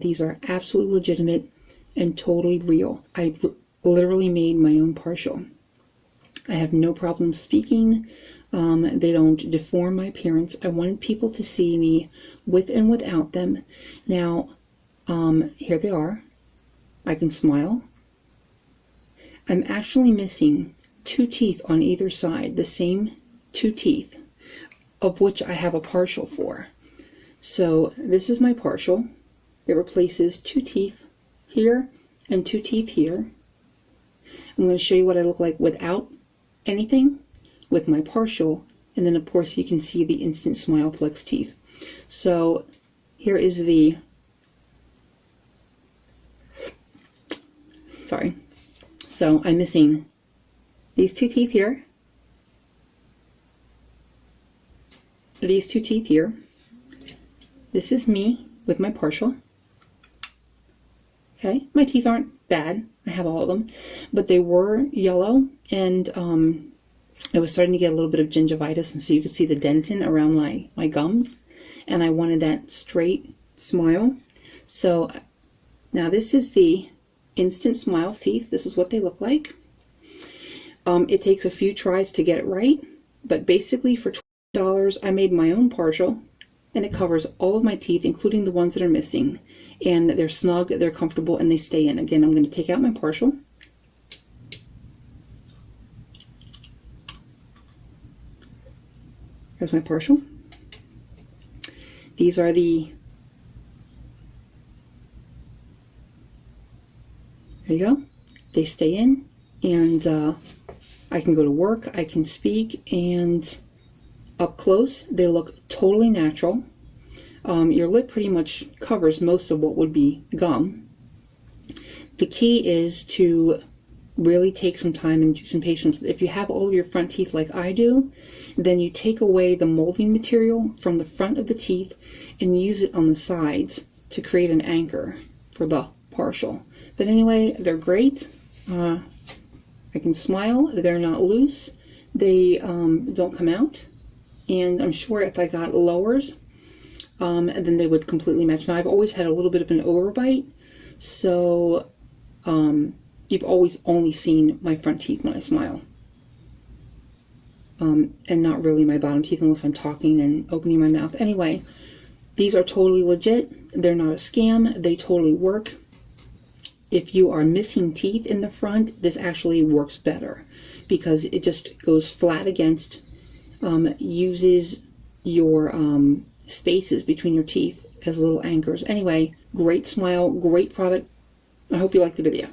These are absolutely legitimate and totally real. I literally made my own partial. I have no problem speaking. They don't deform my appearance. I wanted people to see me with and without them. Now, here they are. I can smile. I'm actually missing 2 teeth on either side, the same 2 teeth, of which I have a partial for. So this is my partial. It replaces 2 teeth here and 2 teeth here. I'm going to show you what I look like without anything with my partial, and then of course you can see the instant Smile Flex teeth. So here is the, sorry, so I'm missing these 2 teeth here, these 2 teeth here. This is me with my partial. Okay, my teeth aren't bad. I have all of them, but they were yellow, and I was starting to get a little bit of gingivitis, and so you could see the dentin around my gums, and I wanted that straight smile. So now this is the instant Smile teeth. This is what they look like. It takes a few tries to get it right, but basically for $20 I made my own partial, and it covers all of my teeth, including the ones that are missing, and they're snug, they're comfortable, and they stay in. Again, I'm going to take out my partial. Here's my partial. These are the, there you go, they stay in, and I can go to work, I can speak, and up close they look totally natural. Your lip pretty much covers most of what would be gum. The key is to really take some time and some patience. If you have all of your front teeth like I do, then you take away the molding material from the front of the teeth and use it on the sides to create an anchor for the partial. But anyway, they're great. I can smile. They're not loose. They don't come out. And I'm sure if I got lowers, then they would completely match. Now, I've always had a little bit of an overbite, so you've always only seen my front teeth when I smile, and not really my bottom teeth unless I'm talking and opening my mouth. Anyway, these are totally legit. They're not a scam. They totally work. If you are missing teeth in the front, this actually works better because it just goes flat against, uses your spaces between your teeth as little anchors. Anyway, great smile, great product. I hope you liked the video.